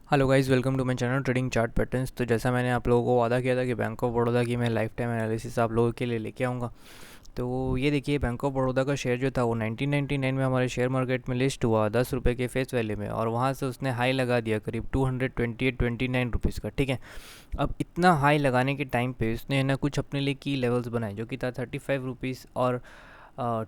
Hello guys, welcome to my channel trading chart patterns. तो जैसा मैंने आप लोगों को वादा किया था कि बैंक ऑफ बड़ौदा की मैं लाइफ टाइम एनालिसिस आप लोगों के लिए लेके आऊँगा। तो ये देखिए, बैंक ऑफ बड़ौदा का शेयर जो था वो 1999 में हमारे शेयर मार्केट में लिस्ट हुआ 10 रुपये के फेस वैल्यू में, और वहाँ से उसने हाई लगा दिया करीब 228-29 रुपीज़ का। ठीक है, अब इतना हाई लगाने के टाइम पे उसने है ना कुछ अपने लिए की लेवल्स बनाए, जो कि था 35 रुपीज़ और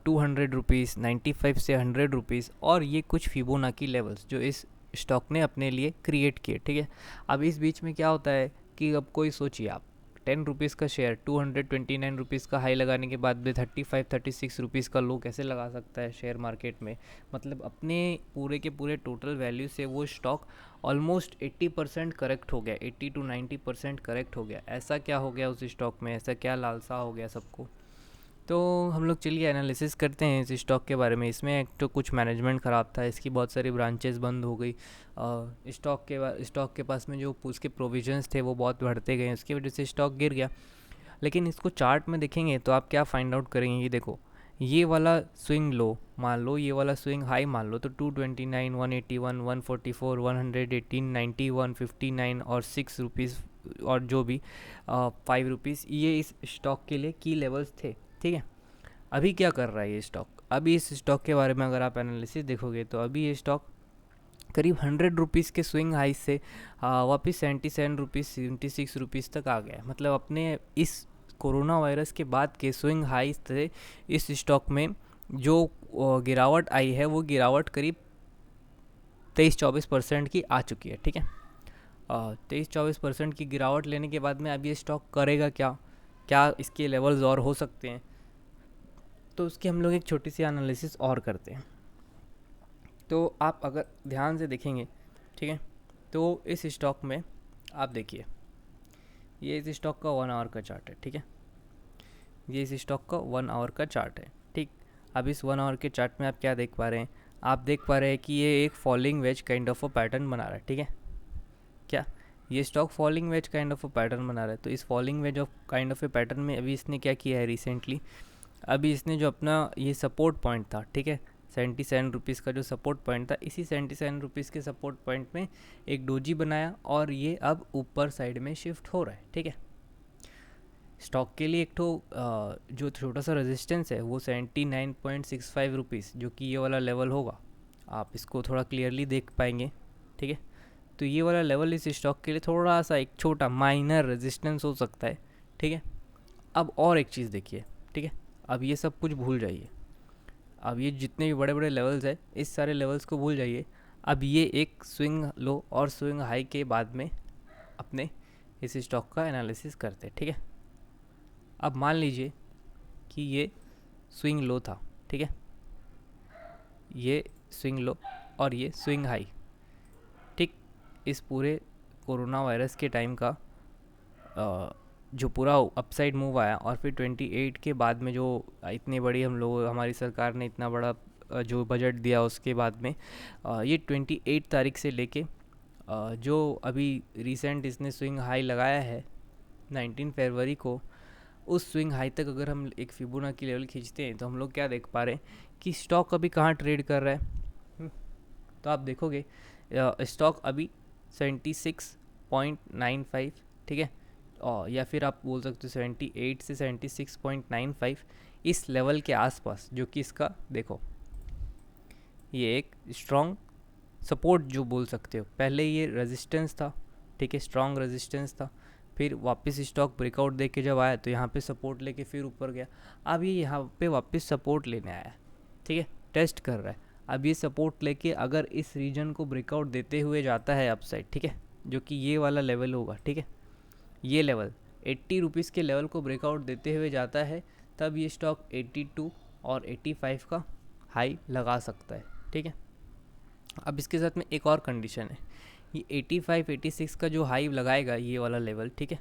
200 रुपीज़, 95 से 100 रुपीज़, और ये कुछ फिबोनाकी लेवल्स जो इस स्टॉक ने अपने लिए क्रिएट किए। ठीक है, अब इस बीच में क्या होता है कि अब कोई सोचिए आप, 10 रुपीज़ का शेयर 229 रुपीज़ का हाई लगाने के बाद में 35-36 रुपीज़ का लो कैसे लगा सकता है शेयर मार्केट में। मतलब अपने पूरे के पूरे टोटल वैल्यू से वो स्टॉक ऑलमोस्ट 80% करेक्ट हो गया, 80 to 90% करेक्ट हो गया। ऐसा क्या हो गया उस स्टॉक में, ऐसा क्या लालसा हो गया सबको। तो हम लोग चलिए एनालिसिस करते हैं इस स्टॉक के बारे में। इसमें एक तो कुछ मैनेजमेंट ख़राब था, इसकी बहुत सारी ब्रांचेस बंद हो गई। स्टॉक के पास में जो उसके प्रोविजंस थे वो बहुत बढ़ते गए, उसकी वजह से स्टॉक गिर गया। लेकिन इसको चार्ट में देखेंगे तो आप क्या फाइंड आउट करेंगे, ये देखो, ये वाला स्विंग लो मान लो, ये वाला स्विंग हाई मान लो, तो 229, 181, 144, 118, 90, 159 और 6 रुपीज़, और जो भी 5 रुपीज़, ये इस स्टॉक के लिए की लेवल्स थे। ठीक है, अभी क्या कर रहा है ये स्टॉक। अभी इस स्टॉक के बारे में अगर आप एनालिसिस देखोगे तो अभी ये स्टॉक करीब 100 रुपीज़ के स्विंग हाई से वापस 77 रुपीज़, 76 रुपीज़ तक आ गया है। मतलब अपने इस कोरोना वायरस के बाद के स्विंग हाई से इस स्टॉक में जो गिरावट आई है, वो गिरावट करीब 23-24% की आ चुकी है। ठीक है, 23-24% की गिरावट लेने के बाद में अब ये स्टॉक करेगा क्या, क्या इसके लेवल्स और हो सकते हैं, तो उसकी हम लोग एक छोटी सी एनालिसिस और करते हैं। तो आप अगर ध्यान से देखेंगे, ठीक है, तो इस स्टॉक में आप देखिए, ये इस स्टॉक का 1 आवर का चार्ट है। ठीक है, ये इस स्टॉक का 1 आवर का चार्ट है। ठीक, अब इस 1 आवर के चार्ट में आप क्या देख पा रहे हैं, आप देख पा रहे हैं कि ये एक falling veg kind of a pattern बना रहा है। ठीक है, क्या ये stock falling veg kind of a pattern बना रहा है। तो इस falling ways of kind of A pattern में अभी इसने क्या किया है रिसेंटली, अभी इसने जो अपना ये सपोर्ट पॉइंट था, ठीक है, 77 रुपीज़ का जो सपोर्ट पॉइंट था, इसी 77 रुपीज़ के सपोर्ट पॉइंट में एक डोजी बनाया, और ये अब ऊपर साइड में शिफ्ट हो रहा है। ठीक है, स्टॉक के लिए एक तो जो छोटा सा रेजिस्टेंस है वो 79.65 रुपीज़, जो कि ये वाला लेवल होगा, आप इसको थोड़ा क्लियरली देख पाएंगे। ठीक है, तो ये वाला लेवल इस स्टॉक के लिए थोड़ा सा एक छोटा माइनर रेजिस्टेंस हो सकता है। ठीक है, अब और एक चीज़ देखिए। ठीक है, अब ये सब कुछ भूल जाइए, अब ये जितने भी बड़े बड़े लेवल्स हैं इस सारे लेवल्स को भूल जाइए। अब ये एक स्विंग लो और स्विंग हाई के बाद में अपने इस स्टॉक का एनालिसिस करते हैं। ठीक है, अब मान लीजिए कि ये स्विंग लो था। ठीक है, ये स्विंग लो और ये स्विंग हाई। ठीक, इस पूरे कोरोना वायरस के टाइम का जो पूरा अपसाइड मूव आया, और फिर 28 के बाद में जो इतनी बड़ी हम लोग, हमारी सरकार ने इतना बड़ा जो बजट दिया, उसके बाद में ये 28 तारीख से लेके जो अभी रिसेंट इसने स्विंग हाई लगाया है 19 फरवरी को, उस स्विंग हाई तक अगर हम एक फिबोनाची लेवल खींचते हैं तो हम लोग क्या देख पा रहे हैं कि स्टॉक अभी कहाँ ट्रेड कर रहा है। तो आप देखोगे स्टॉक अभी 76.95, ठीक है, और या फिर आप बोल सकते हो 78 से 76.95, इस लेवल के आसपास, जो कि इसका देखो, ये एक स्ट्रॉन्ग सपोर्ट जो बोल सकते हो। पहले ये रेजिस्टेंस था, ठीक है, स्ट्रॉन्ग रेजिस्टेंस था, फिर वापस स्टॉक ब्रेकआउट दे के जब आया तो यहाँ पे सपोर्ट लेके फिर ऊपर गया। अब ये यहाँ पे वापस सपोर्ट लेने आया है। ठीक है, टेस्ट कर रहा है। अब ये सपोर्ट लेके अगर इस रीजन को ब्रेकआउट देते हुए जाता है अपसाइड, ठीक है, जो कि ये वाला लेवल होगा, ठीक है, ये लेवल 80 रुपीज़ के लेवल को ब्रेकआउट देते हुए जाता है, तब ये स्टॉक 82 और 85 का हाई लगा सकता है। ठीक है, अब इसके साथ में एक और कंडीशन है, ये 85 86 का जो हाई लगाएगा ये वाला लेवल, ठीक है,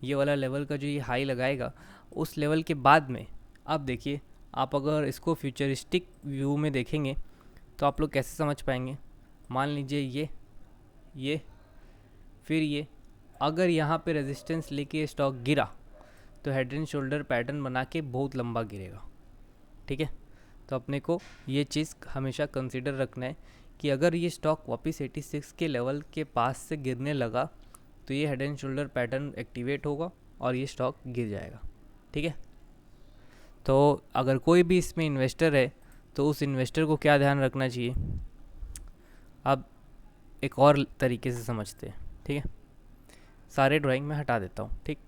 ये वाला लेवल का जो ये हाई लगाएगा, उस लेवल के बाद में अब देखिए, आप अगर इसको फ्यूचरिस्टिक व्यू में देखेंगे तो आप लोग कैसे समझ पाएंगे। मान लीजिए ये फिर ये, अगर यहाँ पे रेजिस्टेंस लेके स्टॉक गिरा तो हेड एंड शोल्डर पैटर्न बना के बहुत लंबा गिरेगा। ठीक है, तो अपने को ये चीज़ हमेशा कंसिडर रखना है कि अगर ये स्टॉक वापस 86 के लेवल के पास से गिरने लगा तो ये head and shoulder pattern activate होगा और ये स्टॉक गिर जाएगा। ठीक है, तो अगर कोई भी इसमें इन्वेस्टर है तो उस इन्वेस्टर को क्या ध्यान रखना चाहिए, अब एक और तरीके से समझते हैं। ठीक है, सारे ड्राइंग में हटा देता हूँ। ठीक,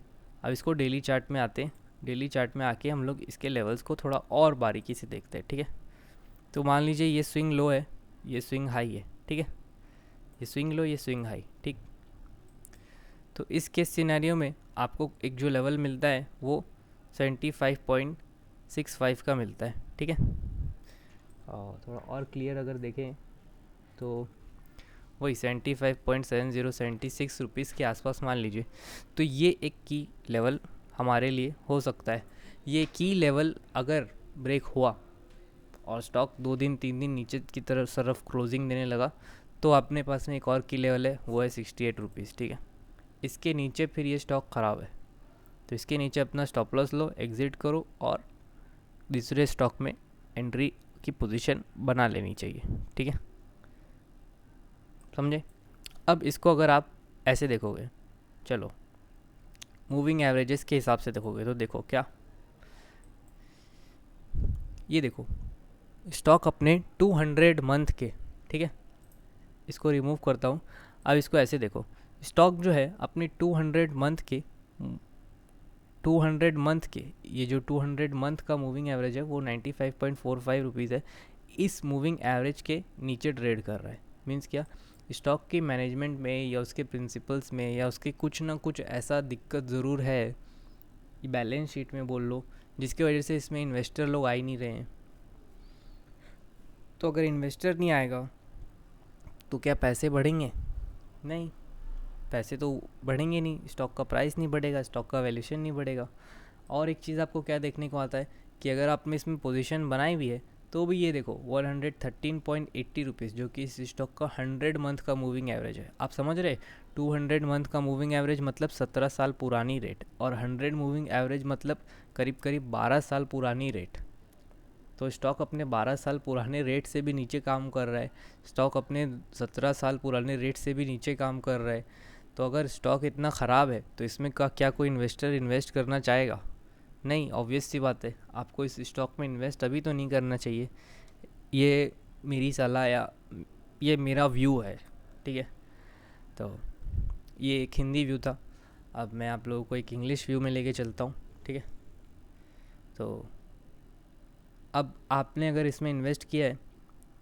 अब इसको डेली चार्ट में आते हैं। डेली चार्ट में आके हम लोग इसके लेवल्स को थोड़ा और बारीकी से देखते हैं। ठीक है, तो मान लीजिए ये स्विंग लो है, ये स्विंग हाई है। ठीक है, ये स्विंग लो, ये स्विंग हाई। ठीक, तो इस केस सिनेरियो में आपको एक जो लेवल मिलता है वो 75.65 का मिलता है। ठीक है, और थोड़ा और क्लियर अगर देखें तो वही 75.7076 रुपीज़ के आसपास मान लीजिए। तो ये एक की लेवल हमारे लिए हो सकता है। ये की लेवल अगर ब्रेक हुआ और स्टॉक 2 दिन 3 दिन नीचे की तरफ क्लोजिंग देने लगा तो अपने पास में एक और की लेवल है, वो है 68 रुपीज़। ठीक है, इसके नीचे फिर ये स्टॉक ख़राब है तो इसके नीचे अपना स्टॉप लॉस लो, एग्ज़िट करो और दूसरे स्टॉक में एंट्री की पोजीशन बना लेनी चाहिए। ठीक है, समझे। अब इसको अगर आप ऐसे देखोगे, चलो मूविंग एवरेजेस के हिसाब से देखोगे तो देखो क्या, ये देखो स्टॉक अपने 200 मंथ के, ठीक है, इसको रिमूव करता हूँ। अब इसको ऐसे देखो, स्टॉक जो है अपने 200 मंथ के ये जो 200 मंथ का मूविंग एवरेज है वो 95.45 रुपीज़ है। इस मूविंग एवरेज के नीचे ट्रेड कर रहा है। मीन्स क्या, स्टॉक की मैनेजमेंट में या उसके प्रिंसिपल्स में या उसके कुछ ना कुछ ऐसा दिक्कत ज़रूर है, बैलेंस शीट में बोल लो, जिसकी वजह से इसमें इन्वेस्टर लोग आ ही नहीं रहे हैं। तो अगर इन्वेस्टर नहीं आएगा तो क्या पैसे बढ़ेंगे? नहीं, पैसे तो बढ़ेंगे नहीं, स्टॉक का प्राइस नहीं बढ़ेगा, स्टॉक का वैल्यूशन नहीं बढ़ेगा। और एक चीज़ आपको क्या देखने को आता है कि अगर आपने इसमें पोजीशन बनाई भी है तो भी ये देखो 113.80 रुपीज़, जो कि इस स्टॉक का 100 मंथ का मूविंग एवरेज है। आप समझ रहे, 200 मंथ का मूविंग एवरेज मतलब 17 साल पुरानी रेट, और 100 मूविंग एवरेज मतलब करीब करीब 12 साल पुरानी रेट। तो स्टॉक अपने 12 साल पुराने रेट से भी नीचे काम कर रहा है, स्टॉक अपने 17 साल पुराने रेट से भी नीचे काम कर रहा है। तो अगर स्टॉक इतना ख़राब है तो इसमें का क्या कोई इन्वेस्टर इन्वेस्ट करना चाहेगा? नहीं, ऑब्वियस सी बात है, आपको इस स्टॉक में इन्वेस्ट अभी तो नहीं करना चाहिए। ये मेरी सलाह या ये मेरा व्यू है। ठीक है, तो ये एक हिंदी व्यू था। अब मैं आप लोगों को एक इंग्लिश व्यू में लेके चलता हूँ। ठीक है, तो अब आपने अगर इसमें इन्वेस्ट किया है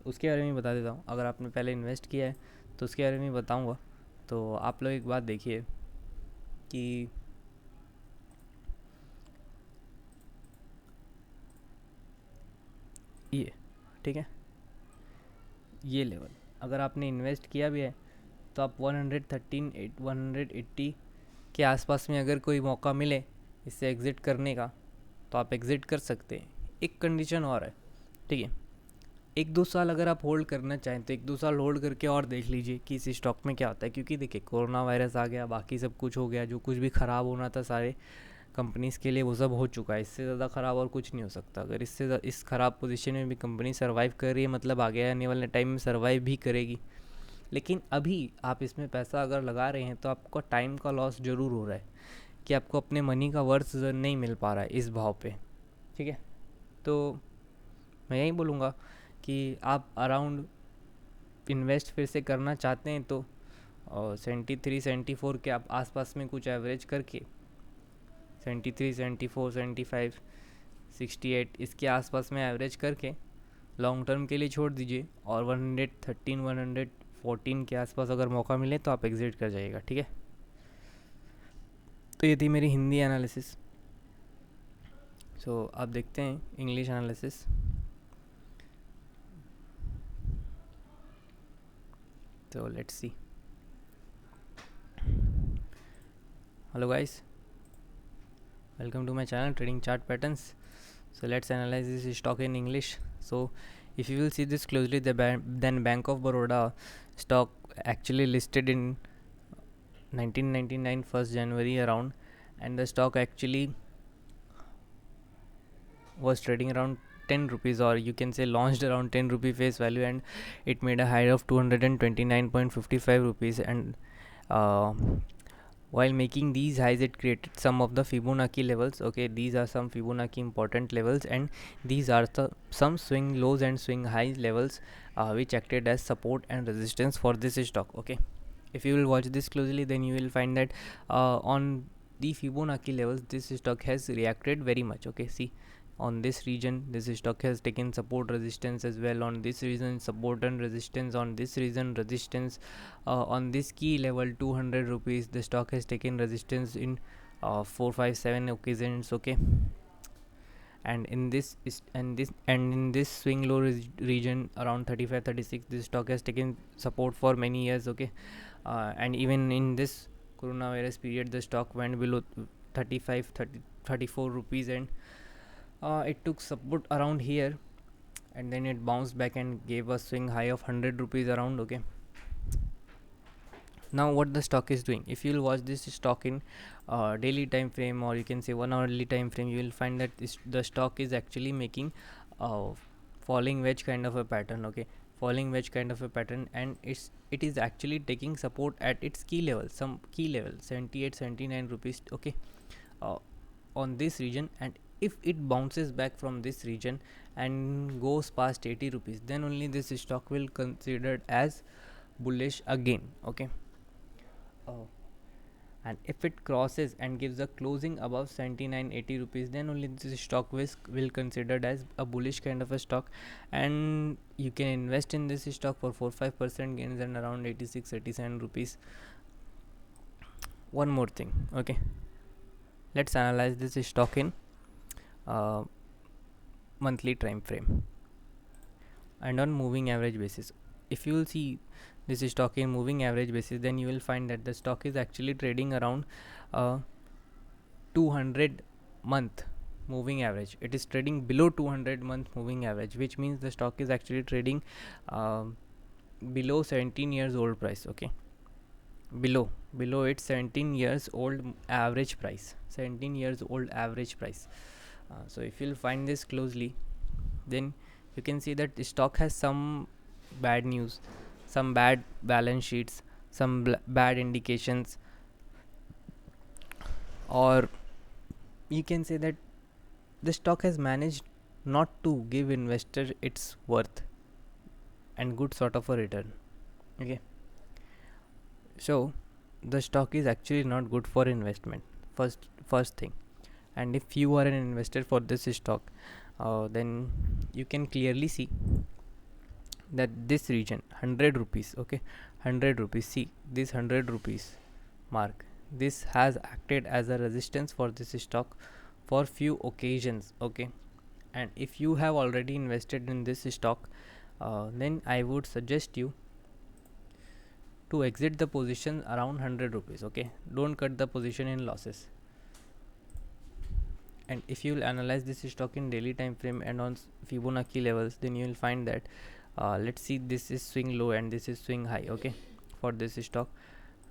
उसके बारे में बता देता हूँ। अगर आपने पहले इन्वेस्ट किया है तो उसके बारे में बताऊँगा। तो आप लोग एक बात देखिए कि ये, ठीक है, ये लेवल अगर आपने इन्वेस्ट किया भी है तो आप 180 के आसपास में अगर कोई मौका मिले इससे एग्ज़िट करने का तो आप एग्ज़िट कर सकते हैं। एक कंडीशन और है, ठीक है, 1-2 साल अगर आप होल्ड करना चाहें तो 1-2 साल होल्ड करके और देख लीजिए कि इस स्टॉक में क्या होता है। क्योंकि देखिए कोरोना वायरस आ गया, बाकी सब कुछ हो गया, जो कुछ भी ख़राब होना था सारे कंपनीज़ के लिए वो सब हो चुका है। इससे ज़्यादा ख़राब और कुछ नहीं हो सकता। अगर इस ख़राब पोजीशन में भी कंपनी सर्वाइव कर रही है, मतलब आगे आने वाले टाइम में सर्वाइव भी करेगी। लेकिन अभी आप इसमें पैसा अगर लगा रहे हैं तो आपका टाइम का लॉस ज़रूर हो रहा है कि आपको अपने मनी का वर्थ नहीं मिल पा रहा है इस भाव पे। ठीक है, तो मैं यही बोलूँगा कि आप अराउंड इन्वेस्ट फिर से करना चाहते हैं तो 73-74 के आप आसपास में कुछ एवरेज करके 73-74-75 68 इसके आसपास में एवरेज करके लॉन्ग टर्म के लिए छोड़ दीजिए, और 113-114 के आसपास अगर मौका मिले तो आप एग्ज़िट कर जाइएगा। ठीक है, तो ये थी मेरी हिंदी एनालिसिस। सो आप देखते हैं English analysis. So let's see. Hello guys, welcome to my channel Trading Chart Patterns. So let's analyze this stock in English. So if you will see this closely, then Bank of Baroda stock actually listed in 1999 1st January around, and the stock actually was trading around 10 rupees, or you can say launched around 10 rupee face value, and it made a high of 229.55 rupees. And uh, while making these highs, it created some of the Fibonacci levels. Okay, these are some Fibonacci important levels, and these are some swing lows and swing high levels, which acted as support and resistance for this stock. Okay, if you will watch this closely, then you will find that on the Fibonacci levels, this stock has reacted very much. Okay, see, on this region this stock has taken support resistance as well, on this region support and resistance, on this region resistance, on this key level 200 rupees the stock has taken resistance in 4 5 7 occasions. Okay, and in this is and in this swing low region around 35 36, this stock has taken support for many years. Okay, and even in this coronavirus period, the stock went below 35 34 rupees, and it took support around here, and then it bounced back and gave a swing high of 100 rupees around. Okay, now what the stock is doing, if you will watch this stock in daily time frame, or you can say 1 hourly time frame, you will find that the stock is actually making uh, falling wedge kind of a pattern. Okay, falling wedge kind of a pattern, and it is actually taking support at its key level, some key level 78 79 rupees. Okay, uh, on this region, and if it bounces back from this region and goes past 80 rupees, then only this stock will considered as bullish again. Okay, uh, and if it crosses and gives a closing above 79 80 rupees, then only this stock will considered as a bullish kind of a stock, and you can invest in this stock for 4 5% gains and around 86 87 rupees. One more thing. Okay, let's analyze this stock in uh, monthly time frame and on moving average basis. If you will see this stock in moving average basis, then you will find that the stock is actually trading around 200 month moving average. It is trading below 200 month moving average, which means the stock is actually trading uh, below 17 years old price. Okay, below its 17 years old average price, 17 years old average price. So if you'll find this closely, then you can see that the stock has some bad news, some bad balance sheets, some bad indications, or you can say that the stock has managed not to give investor its worth and good sort of a return. Okay, so the stock is actually not good for investment, first thing. And if you are an investor for this stock, then you can clearly see that this region 100 rupees. Okay, 100 rupees, see this 100 rupees mark, this has acted as a resistance for this stock for few occasions. Okay, and if you have already invested in this stock, then I would suggest you to exit the position around 100 rupees. Okay, don't cut the position in losses. And if you will analyze this stock in daily time frame and on Fibonacci levels, then you will find that let's see, this is swing low and this is swing high. Okay, for this stock,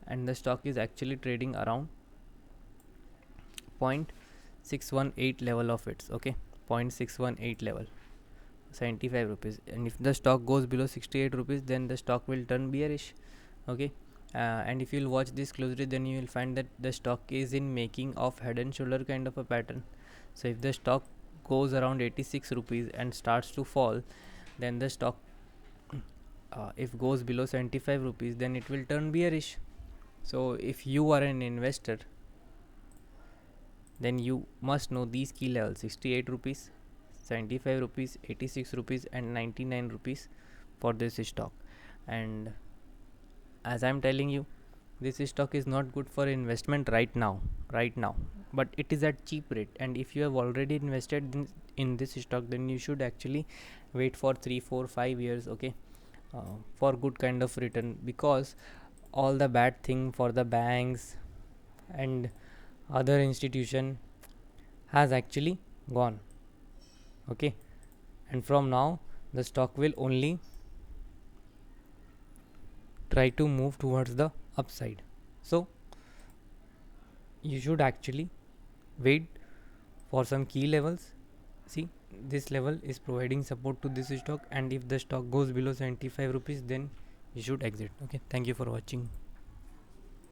and the stock is actually trading around 0.618 level of its. Okay, 0.618 level, 75 rupees, and if the stock goes below 68 rupees, then the stock will turn bearish. Okay, and if you'll watch this closely, then you will find that the stock is in making of head and shoulder kind of a pattern. So if the stock goes around 86 rupees and starts to fall, then the stock if goes below 75 rupees, then it will turn bearish. So if you are an investor, then you must know these key levels: 68 rupees, 75 rupees, 86 rupees, and 99 rupees for this stock. And as I'm telling you, this stock is not good for investment right now, but it is at cheap rate, and if you have already invested in this stock, then you should actually wait for 3 4 5 years. Okay, for good kind of return, because all the bad thing for the banks and other institution has actually gone. Okay, and from now the stock will only try to move towards the upside. So you should actually wait for some key levels. See, this level is providing support to this stock, and if the stock goes below 75 rupees, then you should exit. Okay, thank you for watching.